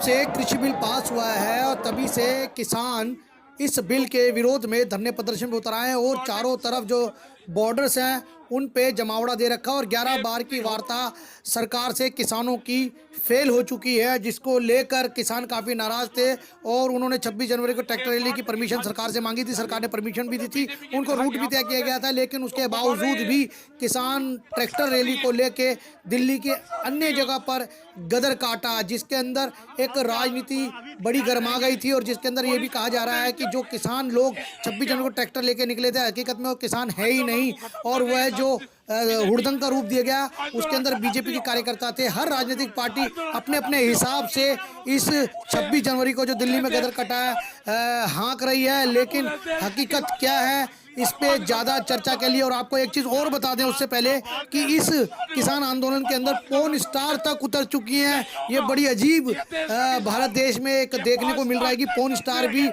से कृषि bill pass हुआ है और तभी से किसान इस बिल के विरोध में धरने प्रदर्शन में उतर आए हैं और चारों तरफ जो बॉर्डर्स हैं उन पे जमावड़ा दे रखा और 11 बार की वार्ता सरकार से किसानों की फेल हो चुकी है, जिसको लेकर किसान काफ़ी नाराज थे और उन्होंने 26 जनवरी को ट्रैक्टर रैली की परमिशन सरकार से मांगी थी। सरकार ने परमिशन भी दी थी, उनको रूट भी तय किया गया था, लेकिन उसके बावजूद भी किसान ट्रैक्टर रैली को लेके दिल्ली के अन्य जगह पर गदर काटा, जिसके अंदर एक राजनीति बड़ी गर्मा गई थी और जिसके अंदर ये भी कहा जा रहा है कि जो किसान लोग 26 जनवरी को ट्रैक्टर लेके निकले थे हकीकत में वो किसान है ही नहीं और वह जो हुड़दंग का रूप दिया गया उसके अंदर बीजेपी के कार्यकर्ता थे। हर राजनीतिक पार्टी अपने अपने हिसाब से इस 26 जनवरी को जो दिल्ली में गदर कटा है हाँक रही है, लेकिन हकीकत क्या है इस पे ज़्यादा चर्चा के लिए और आपको एक चीज़ और बता दें उससे पहले कि इस किसान आंदोलन के अंदर पोर्न स्टार तक उतर चुकी हैं। ये बड़ी अजीब भारत देश में एक देखने को मिल रहा है कि पोर्न स्टार भी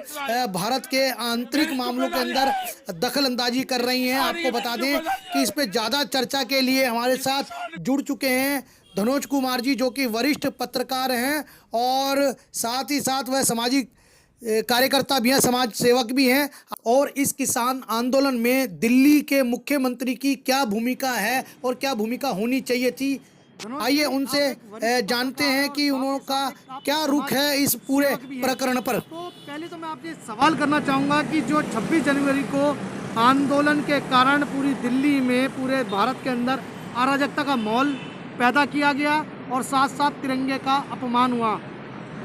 भारत के आंतरिक मामलों के अंदर दखल अंदाजी कर रही हैं। आपको बता दें कि इस पे ज़्यादा चर्चा के लिए हमारे साथ जुड़ चुके हैं धनोज कुमार जी, जो कि वरिष्ठ पत्रकार हैं और साथ ही साथ वह सामाजिक कार्यकर्ता भी हैं, समाज सेवक भी हैं। और इस किसान आंदोलन में दिल्ली के मुख्यमंत्री की क्या भूमिका है और क्या भूमिका होनी चाहिए थी, आइए उनसे जानते हैं कि उनका क्या रुख है इस पूरे प्रकरण पर। तो पहले तो मैं आपसे सवाल करना चाहूँगा कि जो 26 जनवरी को आंदोलन के कारण पूरी दिल्ली में पूरे भारत के अंदर अराजकता का माहौल पैदा किया गया और साथ साथ तिरंगे का अपमान हुआ,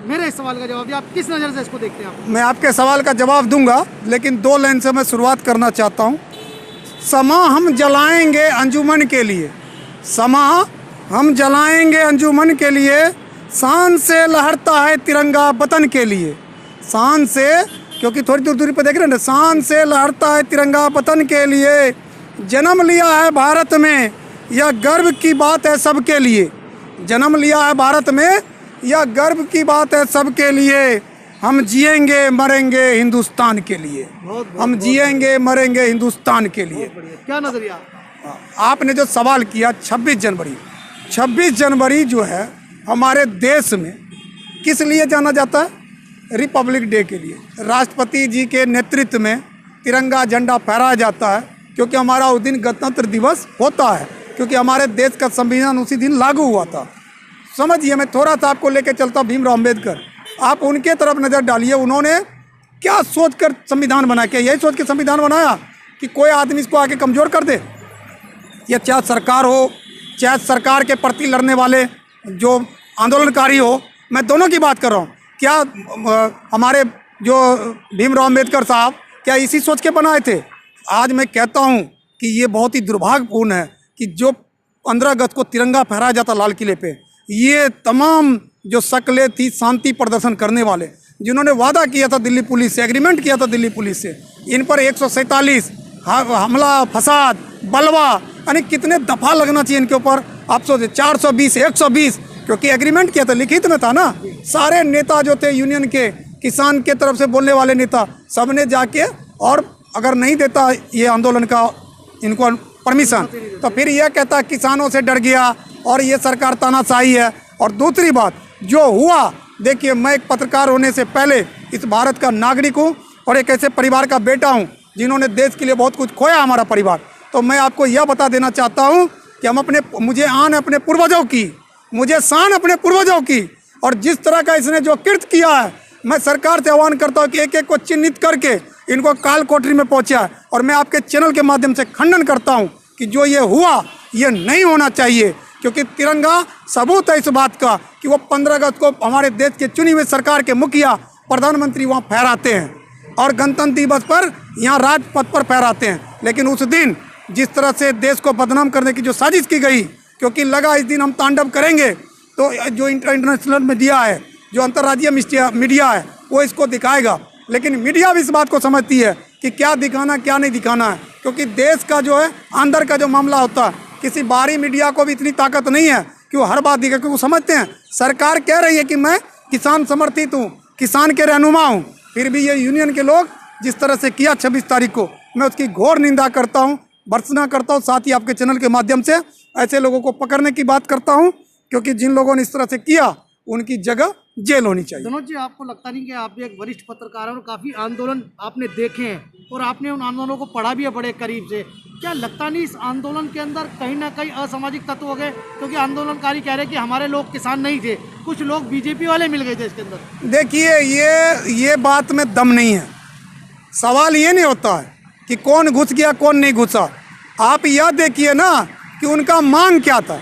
मेरे इस सवाल का जवाब दिया, आप किस नज़र से इसको देखते हैं? मैं आपके सवाल का जवाब दूंगा, लेकिन 2 लाइन से मैं शुरुआत करना चाहता हूं। समा हम जलाएंगे अंजुमन के लिए, समा हम जलाएंगे अंजुमन के लिए, शान से लहरता है तिरंगा वतन के लिए, शान से, क्योंकि थोड़ी दूर दूरी पर देख रहे हैं ना, शान से लहरता है तिरंगा वतन के लिए, जन्म लिया है भारत में, यह गर्व की बात है सबके लिए, जन्म लिया है भारत में, यह गर्व की बात है सबके लिए, हम जिएंगे मरेंगे हिंदुस्तान के लिए, हम जिएंगे मरेंगे हिंदुस्तान के लिए। क्या नजरिया आपने जो सवाल किया 26 जनवरी जो है हमारे देश में किस लिए जाना जाता है? रिपब्लिक डे के लिए, राष्ट्रपति जी के नेतृत्व में तिरंगा झंडा फहराया जाता है, क्योंकि हमारा उस दिन गणतंत्र दिवस होता है, क्योंकि हमारे देश का संविधान उसी दिन लागू हुआ था। समझिए, मैं थोड़ा सा आपको लेके चलता हूँ भीमराव अम्बेडकर, आप उनके तरफ नज़र डालिए, उन्होंने क्या सोचकर संविधान बनाया? क्या यही सोच के संविधान बनाया कि कोई आदमी इसको आके कमज़ोर कर दे? या चाहे सरकार हो, चाहे सरकार के प्रति लड़ने वाले जो आंदोलनकारी हो, मैं दोनों की बात कर रहा हूँ। क्या हमारे जो भीमराव अम्बेडकर साहब क्या इसी सोच के बनाए थे? आज मैं कहता हूँ कि ये बहुत ही दुर्भाग्यपूर्ण है कि जो 15 अगस्त को तिरंगा फहराया जाता लाल किले पे, ये तमाम जो शक्लें थी शांति प्रदर्शन करने वाले, जिन्होंने वादा किया था दिल्ली पुलिस से, एग्रीमेंट किया था दिल्ली पुलिस से, इन पर 147 हमला, फसाद, बलवा, यानी कितने दफ़ा लगना चाहिए इनके ऊपर? आप सोचे 420, 120, क्योंकि एग्रीमेंट किया था, लिखित में था ना। सारे नेता जो थे यूनियन के, किसान के तरफ से बोलने वाले नेता, सब ने जाके, और अगर नहीं देता ये आंदोलन का इनको परमिशन, तो फिर यह कहता किसानों से डर गया और ये सरकार तानाशाही है। और दूसरी बात जो हुआ, देखिए, मैं एक पत्रकार होने से पहले इस भारत का नागरिक हूँ और एक ऐसे परिवार का बेटा हूँ जिन्होंने देश के लिए बहुत कुछ खोया, हमारा परिवार। तो मैं आपको यह बता देना चाहता हूँ कि हम मुझे आन अपने पूर्वजों की, मुझे शान अपने पूर्वजों की, और जिस तरह का इसने जो कृत्य किया है, मैं सरकार से आह्वान करता हूँ कि एक एक को चिन्हित करके इनको काल कोठरी में पहुँचा। और मैं आपके चैनल के माध्यम से खंडन करता हूँ कि जो ये हुआ ये नहीं होना चाहिए, क्योंकि तिरंगा सबूत है इस बात का कि वो 15 अगस्त को हमारे देश के चुनी हुई सरकार के मुखिया, प्रधानमंत्री वहाँ फहराते हैं और गणतंत्र दिवस पर यहाँ राजपथ पर फहराते हैं। लेकिन उस दिन जिस तरह से देश को बदनाम करने की जो साजिश की गई, क्योंकि लगा इस दिन हम तांडव करेंगे, तो जो इंटरनेशनल मीडिया है, जो अंतर्राज्यीय मीडिया है, वो इसको दिखाएगा। लेकिन मीडिया भी इस बात को समझती है कि क्या दिखाना क्या नहीं दिखाना है, क्योंकि देश का जो है अंदर का जो मामला होता है, किसी बाहरी मीडिया को भी इतनी ताकत नहीं है कि वो हर बात दिखा, क्योंकि वो समझते हैं सरकार कह रही है कि मैं किसान समर्थित हूँ, किसान के रहनुमा हूँ, फिर भी ये यूनियन के लोग जिस तरह से किया 26 तारीख को, मैं उसकी घोर निंदा करता हूँ, भर्त्सना करता हूँ। साथ ही आपके चैनल के माध्यम से ऐसे लोगों को पकड़ने की बात करता हूँ, क्योंकि जिन लोगों ने इस तरह से किया उनकी जगह जेल होनी चाहिए। मनोज जी, आपको लगता नहीं कि आप भी एक वरिष्ठ पत्रकार हैं और काफी आंदोलन आपने देखे हैं और आपने उन आंदोलनों को पढ़ा भी है बड़े करीब से, क्या लगता नहीं इस आंदोलन के अंदर कहीं ना कहीं असामाजिक तत्व हो गए? क्योंकि आंदोलनकारी कह रहे हैं कि हमारे लोग किसान नहीं थे, कुछ लोग बीजेपी वाले मिल गए थे इसके अंदर। देखिए, ये बात में दम नहीं है। सवाल ये नहीं होता है कि कौन घुस गया कौन नहीं घुसा। आप यह देखिए ना कि उनका मांग क्या था।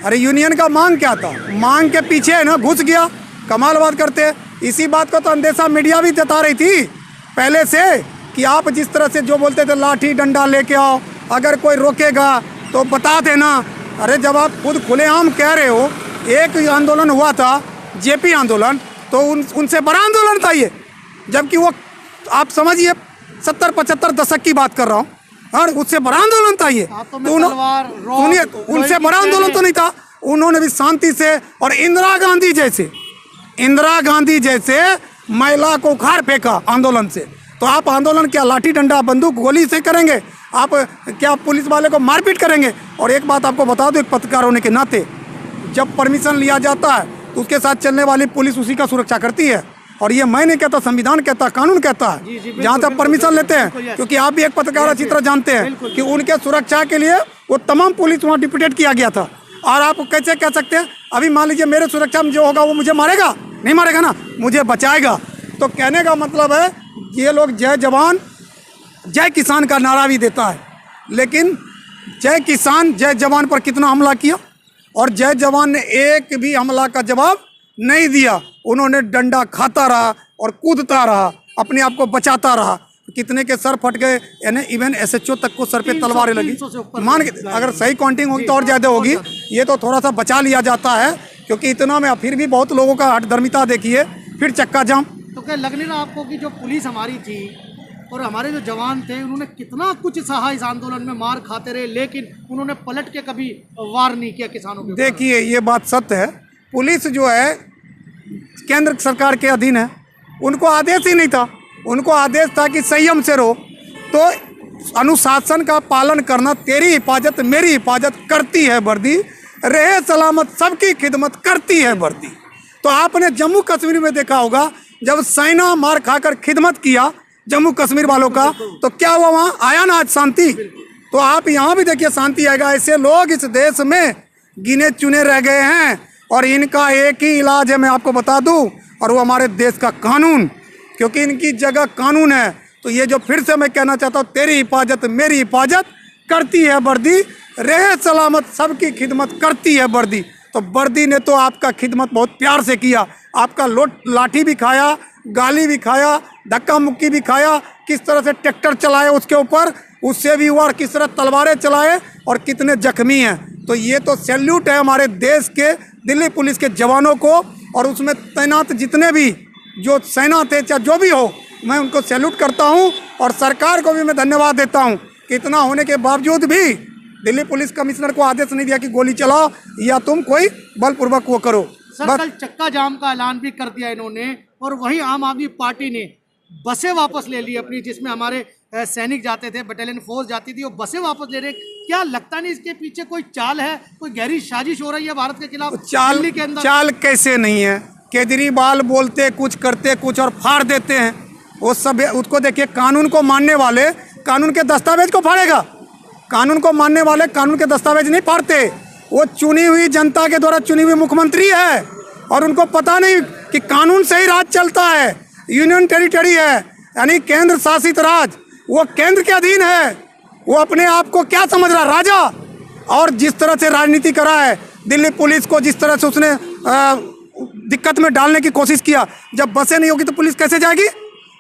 अरे यूनियन का मांग क्या था? मांग के पीछे है ना घुस गया, कमाल बात करते हैं। इसी बात को तो अंदेशा मीडिया भी जता रही थी पहले से कि आप जिस तरह से जो बोलते थे लाठी डंडा लेके आओ, अगर कोई रोकेगा तो बता देना। अरे जब आप खुद खुलेआम कह रहे हो, एक आंदोलन हुआ था जेपी आंदोलन, तो उनसे बड़ा आंदोलन था ये, जबकि वो आप समझिए 70-75 दशक की बात कर रहा हूँ, और उससे बड़ा आंदोलन था ये। तो सुनिए, उनसे बड़ा आंदोलन तो नहीं था। उन्होंने भी शांति से, और इंदिरा गांधी जैसे महिला को उखाड़ फेंका आंदोलन से। तो आप आंदोलन क्या लाठी डंडा बंदूक गोली से करेंगे? आप क्या पुलिस वाले को मारपीट करेंगे? और एक बात आपको बता दो, एक पत्रकार होने के नाते, जब परमिशन लिया जाता है तो उसके साथ चलने वाली पुलिस उसी का सुरक्षा करती है। और ये मैं नहीं कहता, संविधान कहता, कानून कहता है। जहाँ तक परमिशन लेते हैं, क्योंकि आप भी एक पत्रकार अच्छी तरह जानते हैं कि उनके सुरक्षा के लिए वो तमाम पुलिस वहाँ डिप्यूटेड किया गया था। और आप कैसे कह सकते हैं, अभी मान लीजिए मेरे सुरक्षा में जो होगा वो मुझे मारेगा? नहीं मारेगा ना, मुझे बचाएगा। तो कहने का मतलब है, ये लोग जय जवान जय किसान का नारा भी देता है, लेकिन जय किसान जय जवान पर कितना हमला किया, और जय जवान ने एक भी हमला का जवाब नहीं दिया। उन्होंने डंडा खाता रहा और कूदता रहा, अपने आप को बचाता रहा। कितने के सर फट गए, यानी इवन एसएचओ तक को सर पे तलवारें लगी। मान के अगर सही काउंटिंग होगी तो और ज़्यादा होगी। ये तो थोड़ा सा बचा लिया जाता है, क्योंकि इतना में फिर भी बहुत लोगों का हठधर्मिता देखिए, फिर चक्का जाम। तो क्या लग नहीं रहा आपको कि जो पुलिस हमारी थी और हमारे जो जवान थे, उन्होंने कितना कुछ सहा इस आंदोलन में, मार खाते रहे, लेकिन उन्होंने पलट के कभी वार नहीं किया किसानों के? देखिए, ये बात सत्य है। पुलिस जो है केंद्र सरकार के अधीन है, उनको आदेश ही नहीं था। उनको आदेश था कि संयम से रहो। तो अनुशासन का पालन करना, तेरी हिफाजत मेरी हिफाजत करती है वर्दी, रहे सलामत सबकी खिदमत करती है वर्दी। तो आपने जम्मू कश्मीर में देखा होगा, जब सेना मार खाकर खिदमत किया जम्मू कश्मीर वालों का, तो क्या हुआ? वहाँ आया ना आज शांति। तो आप यहाँ भी देखिए शांति आएगा। ऐसे लोग इस देश में गिने चुने रह गए हैं, और इनका एक ही इलाज है, मैं आपको बता दूं, और वो हमारे देश का कानून, क्योंकि इनकी जगह कानून है। तो ये जो फिर से मैं कहना चाहता हूँ, तेरी हिफाजत मेरी हिफाजत करती है वर्दी, रहे सलामत सबकी खिदमत करती है वर्दी। तो वर्दी ने तो आपका खिदमत बहुत प्यार से किया, आपका लाठी भी खाया, गाली भी खाया, धक्का मुक्की भी खाया, किस तरह से ट्रैक्टर चलाए उसके ऊपर, उससे भी हुआ, और किस तरह तलवारें चलाए, और कितने जख्मी हैं। तो ये तो सैल्यूट है हमारे देश के दिल्ली पुलिस के जवानों को, और उसमें तैनात जितने भी जो सेना थे, चाहे जो भी हो, मैं उनको सैल्यूट करता हूं। और सरकार को भी मैं धन्यवाद देता हूं कि इतना होने के बावजूद भी दिल्ली पुलिस कमिश्नर को आदेश नहीं दिया कि गोली चलाओ या तुम कोई बलपूर्वक वो करो। सर, कल चक्का जाम का ऐलान भी कर दिया इन्होंने, और वहीं आम आदमी पार्टी ने बसें वापस ले ली अपनी, जिसमें हमारे सैनिक जाते थे, बटालियन फोर्स जाती थी, वो बसें वापस ले रहे। क्या लगता नहीं इसके पीछे कोई चाल है, कोई गहरी साजिश हो रही है भारत के खिलाफ? चाल के अंदर चाल कैसे नहीं है? केजरीवाल बोलते कुछ करते कुछ और फाड़ देते हैं। वो सब उसको देखिए, कानून को मानने वाले कानून के दस्तावेज को फाड़ेगा। कानून को मानने वाले कानून के दस्तावेज नहीं फाड़ते। वो चुनी हुई जनता के द्वारा चुनी हुई मुख्यमंत्री है, और उनको पता नहीं कि कानून से ही राज चलता है। यूनियन टेरिटरी है, यानी केंद्र शासित राज, वो केंद्र के अधीन है। वो अपने आप को क्या समझ रहा, राजा? और जिस तरह से राजनीति करा है दिल्ली पुलिस को, जिस तरह से उसने दिक्कत में डालने की कोशिश किया, जब बसें नहीं होगी तो पुलिस कैसे जाएगी?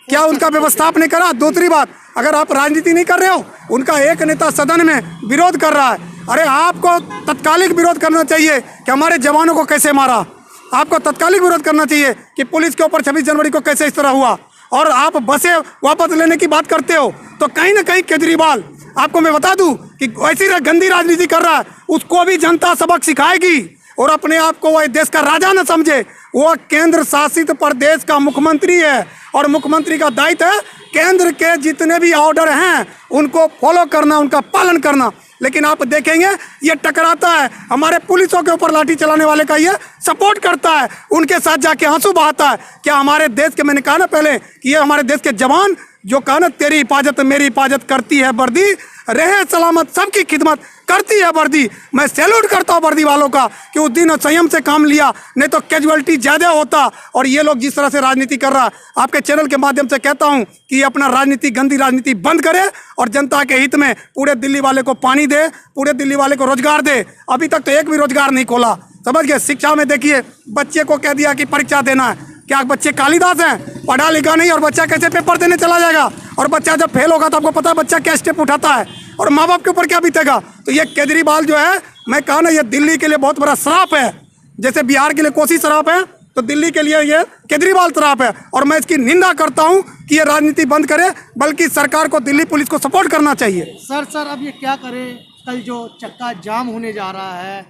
क्या उनका व्यवस्था आपने करा? दूसरी बात, अगर आप राजनीति नहीं कर रहे हो, उनका एक नेता सदन में विरोध कर रहा है, अरे आपको तत्कालिक विरोध करना चाहिए कि हमारे जवानों को कैसे मारा। आपको तत्कालिक विरोध करना चाहिए कि पुलिस के ऊपर 26 जनवरी को कैसे इस तरह हुआ। और आप बसें वापस लेने की बात करते हो, तो कहीं ना कहीं केजरीवाल, आपको मैं बता दूं कि ऐसी गंदी राजनीति कर रहा है, उसको भी जनता सबक सिखाएगी। और अपने आप को वह देश का राजा न समझे, वो केंद्र शासित प्रदेश का मुख्यमंत्री है, और मुख्यमंत्री का दायित्व है केंद्र के जितने भी ऑर्डर हैं उनको फॉलो करना, उनका पालन करना। लेकिन आप देखेंगे ये टकराता है, हमारे पुलिसों के ऊपर लाठी चलाने वाले का ये सपोर्ट करता है, उनके साथ जाके आंसू बहाता है। क्या हमारे देश के, मैंने कहा ना पहले कि ये हमारे देश के जवान जो कहा ना, तेरी हिफाजत मेरी हिफाजत करती है वर्दी, रहे सलामत सबकी खिदमत करती है वर्दी। मैं सैल्यूट करता हूँ वर्दी वालों का कि उस दिन संयम से काम लिया, नहीं तो कैजुअलिटी ज़्यादा होता। और ये लोग जिस तरह से राजनीति कर रहा, आपके चैनल के माध्यम से कहता हूँ कि ये अपना राजनीति, गंदी राजनीति बंद करे और जनता के हित में पूरे दिल्ली वाले को पानी दे, पूरे दिल्ली वाले को रोजगार दे। अभी तक तो एक भी रोजगार नहीं खोला, समझ गए। शिक्षा में देखिए, बच्चे को कह दिया कि परीक्षा देना है, क्या बच्चे कालिदास हैं, पढ़ा लिखा नहीं, और बच्चा कैसे पेपर देने चला जाएगा। और बच्चा जब फेल होगा तो आपको पता है बच्चा क्या स्टेप उठाता है और माँ बाप के ऊपर क्या बीतेगा। तो ये केजरीवाल जो है, मैं कहा ना, ये दिल्ली के लिए बहुत बड़ा श्राप है। जैसे बिहार के लिए कोसी श्राप है, तो दिल्ली के लिए ये केजरीवाल श्राप है। और मैं इसकी निंदा करता हूँ कि ये राजनीति बंद करे, बल्कि सरकार को, दिल्ली पुलिस को सपोर्ट करना चाहिए। सर अब ये क्या करें, कल जो चक्का जाम होने जा रहा है,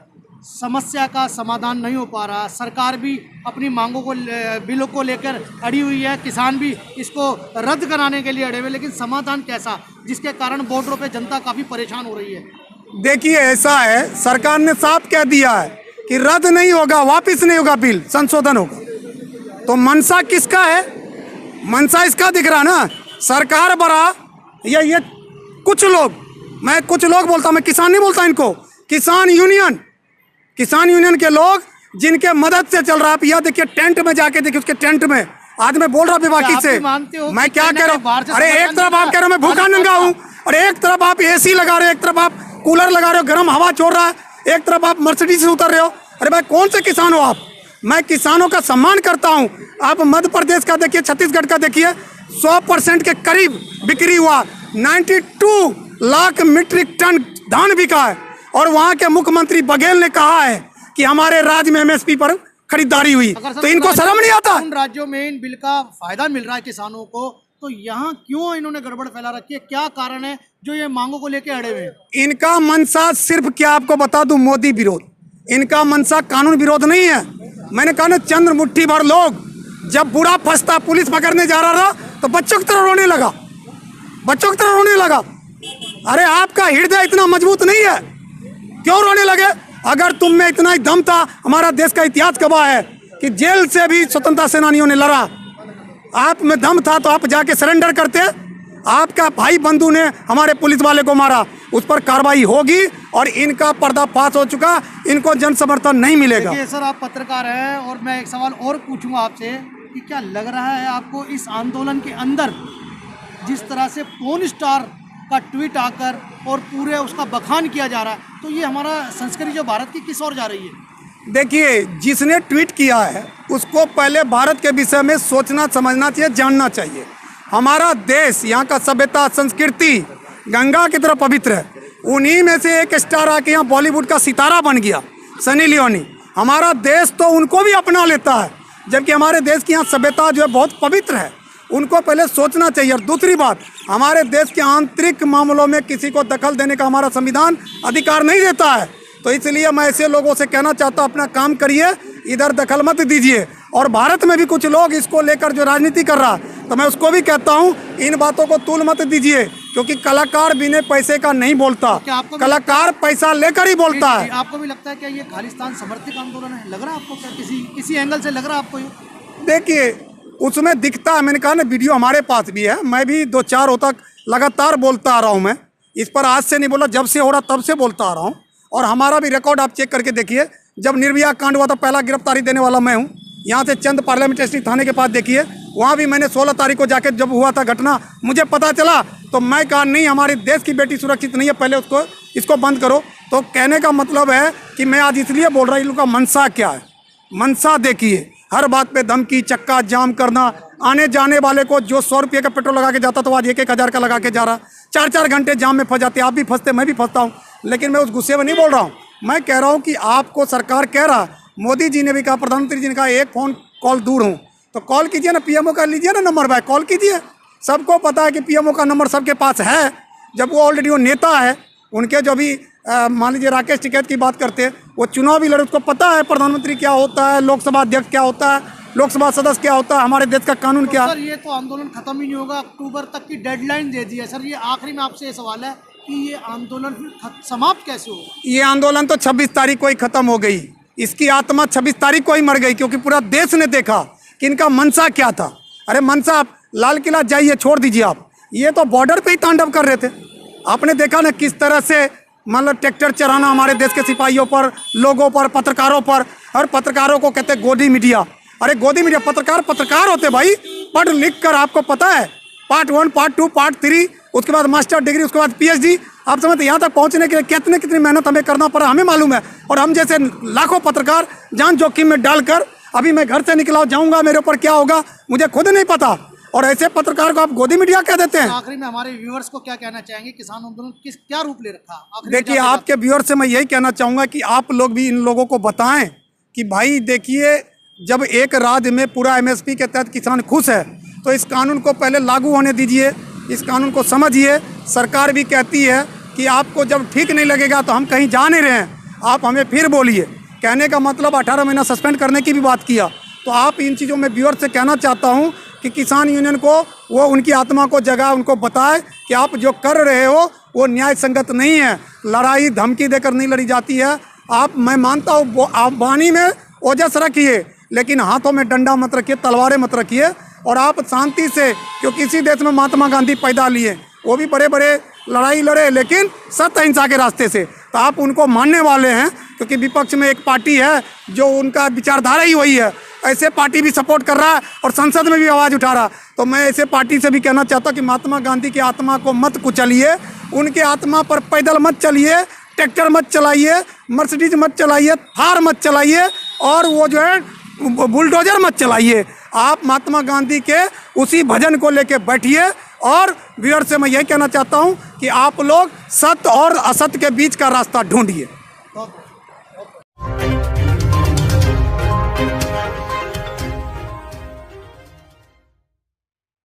समस्या का समाधान नहीं हो पा रहा, सरकार भी अपनी मांगों को, बिलों को लेकर अड़ी हुई है, किसान भी इसको रद्द कराने के लिए अड़े हुए, लेकिन समाधान कैसा, जिसके कारण बॉर्डरों पे जनता काफ़ी परेशान हो रही है। देखिए ऐसा है, सरकार ने साफ कह दिया है कि रद्द नहीं होगा, वापस नहीं होगा, बिल संशोधन होगा। तो मनसा किसका है? मनसा इसका दिख रहा ना, सरकार बड़ा ये कुछ लोग, मैं कुछ लोग बोलता, मैं किसान नहीं बोलता इनको, किसान यूनियन के लोग जिनके मदद से चल रहा है। आप यह देखिए, टेंट में जाके देखिए, उसके टेंट में आज मैं बोल रहा हूँ बाकी से, मैं क्या कह रहा हूँ। अरे एक तरफ आप कह रहे हो मैं भूखा नंगा हूँ, और एक तरफ आप एसी लगा रहे हो, एक तरफ आप कूलर लगा रहे हो, गर्म हवा छोड़ रहा है, एक तरफ आप मर्सिडीज से उतर रहे हो। अरे भाई कौन से किसान हो आप? मैं किसानों का सम्मान करता हूँ। आप मध्य प्रदेश का देखिए, छत्तीसगढ़ का देखिए, 100% के करीब बिक्री हुआ, 92 लाख मीट्रिक टन धान बिका है। और वहाँ के मुख्यमंत्री बघेल ने कहा है कि हमारे राज्य में MSP पर खरीदारी हुई। तो इनको शर्म नहीं आता? उन राज्यों में इन बिल का फायदा मिल रहा है किसानों को, तो यहाँ क्यों इन्होंने गड़बड़ फैला रखी है? क्या कारण है जो ये मांगों को लेके अड़े हुए हैं? इनका मनसा सिर्फ, क्या आपको बता दूं, मोदी विरोध। इनका मनसा कानून विरोध नहीं है। मैंने कहा ना, चंद्र मुट्ठी भर लोग, जब बुरा फंसता, पुलिस पकड़ने जा रहा था तो बच्चों की तरह रोने लगा, अरे आपका हृदय इतना मजबूत नहीं है, क्यों रोने लगे? अगर तुम में इतना ही दम था, हमारा देश का इतिहास गवाह है कि जेल से भी स्वतंत्रता सेनानियों ने लड़ा, आप में दम था तो आप जाके सरेंडर करते। आपका भाई बंधु ने हमारे पुलिस वाले को मारा, उस पर कार्रवाई होगी और इनका पर्दाफाश हो चुका, इनको जन समर्थन नहीं मिलेगा। देखिए सर, आप पत्रकार हैं और मैं एक सवाल और पूछूंगा आपसे कि क्या लग रहा है आपको इस आंदोलन के अंदर जिस तरह से पोर्न स्टार का ट्वीट आकर और पूरे उसका बखान किया जा रहा है, तो ये हमारा संस्कृति जो भारत की किस ओर जा रही है? देखिए, जिसने ट्वीट किया है उसको पहले भारत के विषय में सोचना समझना चाहिए, जानना चाहिए। हमारा देश, यहाँ का सभ्यता संस्कृति गंगा की तरह पवित्र है। उन्हीं में से एक स्टार आके यहाँ बॉलीवुड का सितारा बन गया, सनी लियोनी। हमारा देश तो उनको भी अपना लेता है, जबकि हमारे देश की यहाँ सभ्यता जो है बहुत पवित्र है। उनको पहले सोचना चाहिए। और दूसरी बात, हमारे देश के आंतरिक मामलों में किसी को दखल देने का हमारा संविधान अधिकार नहीं देता है। तो इसलिए मैं ऐसे लोगों से कहना चाहता हूँ, अपना काम करिए, इधर दखल मत दीजिए। और भारत में भी कुछ लोग इसको लेकर जो राजनीति कर रहा, तो मैं उसको भी कहता हूँ, इन बातों को तूल मत दीजिए, क्योंकि कलाकार बिना पैसे का नहीं बोलता, कलाकार पैसा लेकर ही बोलता है। आपको भी लगता है कि ये खालिस्तान समर्थित आंदोलन है? लग रहा है आपको, क्या किसी एंगल से लग रहा है आपको ये? देखिए, उसमें दिखता है, मैंने कहा ना, वीडियो हमारे पास भी है, मैं भी 2-4 हो तक लगातार बोलता आ रहा हूँ। मैं इस पर आज से नहीं बोला, जब से हो रहा तब से बोलता आ रहा हूँ। और हमारा भी रिकॉर्ड आप चेक करके देखिए, जब निर्भया कांड हुआ था पहला गिरफ्तारी देने वाला मैं हूँ। यहाँ से चंद पार्लियामेंट स्टेशन थाने के पास देखिए, वहाँ भी मैंने 16 तारीख को जाके, जब हुआ था घटना, मुझे पता चला तो मैं कहा नहीं, हमारे देश की बेटी सुरक्षित नहीं है, पहले इसको बंद करो। तो कहने का मतलब है कि मैं आज इसलिए बोल रहा हूँ, इन लोगों का मनसा क्या है। मनसा देखिए, हर बात पे धमकी, चक्का जाम करना, आने जाने वाले को जो 100 रुपये का पेट्रोल लगा के जाता तो आज 1-1 हज़ार का लगा के जा रहा, 4-4 घंटे जाम में फंस जाते। आप भी फंसते, मैं भी फंसता हूँ, लेकिन मैं उस गुस्से में नहीं बोल रहा हूँ। मैं कह रहा हूँ कि आपको सरकार कह रहा, मोदी जी ने भी कहा, प्रधानमंत्री जी ने कहा, एक फ़ोन कॉल दूर हूँ, तो कॉल कीजिए ना, PMO का लीजिए ना नंबर, भाई कॉल कीजिए। सबको पता है कि PMO का नंबर सबके पास है, जब वो ऑलरेडी वो नेता है। उनके जो भी मान लीजिए राकेश टिकैत की बात करते हैं, वो चुनाव भी लड़े, उसको पता है प्रधानमंत्री क्या होता है, लोकसभा अध्यक्ष क्या होता है, लोकसभा सदस्य क्या होता है, हमारे देश का कानून क्या है। सर ये तो आंदोलन खत्म ही नहीं होगा, अक्टूबर तक की डेडलाइन दे दी है। सर ये आखिरी में आपसे ये सवाल है कि ये आंदोलन फिर समाप्त कैसे होगा? ये आंदोलन तो 26 तारीख को ही खत्म हो गई, इसकी आत्मा 26 तारीख को ही मर गई, क्योंकि पूरा देश ने देखा कि इनका मनसा क्या था। अरे मनसा, आप लाल किला जाइए, छोड़ दीजिए आप, ये तो बॉर्डर पे ही तांडव कर रहे थे। आपने देखा ना किस तरह से मतलब ट्रैक्टर चलाना हमारे देश के सिपाहियों पर, लोगों पर, पत्रकारों पर। और पत्रकारों को कहते गोदी मीडिया। अरे गोदी मीडिया, पत्रकार होते भाई, पढ़ लिख कर, आपको पता है पार्ट 1, पार्ट 2, पार्ट 3, उसके बाद मास्टर डिग्री, उसके बाद PhD। आप समझते यहाँ तक पहुँचने के लिए कितनी मेहनत हमें करना पड़ा, हमें मालूम है। और हम जैसे लाखों पत्रकार जान जोखिम में डालकर, अभी मैं घर से निकला जाऊँगा, मेरे ऊपर क्या होगा मुझे खुद नहीं पता, और ऐसे पत्रकार को आप गोदी मीडिया कह देते हैं। आखिरी में हमारे व्यूअर्स को क्या कहना चाहेंगे, किसान आंदोलन क्या रूप ले रखा? देखिए, आपके व्यूअर्स से मैं यही कहना चाहूँगा कि आप लोग भी इन लोगों को बताएं कि भाई देखिए, जब एक राज्य में पूरा MSP के तहत किसान खुश है तो इस कानून को पहले लागू होने दीजिए, इस कानून को समझिए। सरकार भी कहती है कि आपको जब ठीक नहीं लगेगा तो हम कहीं जा नहीं रहे हैं, आप हमें फिर बोलिए। कहने का मतलब 18 महीना सस्पेंड करने की भी बात किया। तो आप इन चीज़ों में व्यूअर्स से कहना चाहता हूँ कि किसान यूनियन को वो उनकी आत्मा को जगा, उनको बताए कि आप जो कर रहे हो वो न्याय संगत नहीं है। लड़ाई धमकी देकर नहीं लड़ी जाती है। आप, मैं मानता हूँ, आप वाणी में ओजस रखिए, लेकिन हाथों में डंडा मत रखिए, तलवारें मत रखिए। और आप शांति से, क्योंकि इसी देश में महात्मा गांधी पैदा लिए, वो भी बड़े बड़े लड़ाई लड़े, लेकिन सत्य अहिंसा के रास्ते से। तो आप उनको मानने वाले हैं, क्योंकि विपक्ष में एक पार्टी है जो उनका विचारधारा ही वही है। ऐसे पार्टी भी सपोर्ट कर रहा है और संसद में भी आवाज़ उठा रहा। तो मैं ऐसे पार्टी से भी कहना चाहता हूँ कि महात्मा गांधी की आत्मा को मत कुचलिए, उनके आत्मा पर पैदल मत चलिए, ट्रैक्टर मत चलाइए, मर्सिडीज मत चलाइए, थार मत चलाइए, और वो जो है बुलडोजर मत चलाइए। आप महात्मा गांधी के उसी भजन को लेके बैठिए। और व्यूअर से मैं यही कहना चाहता हूँ कि आप लोग सत्य और असत्य के बीच का रास्ता ढूंढिए।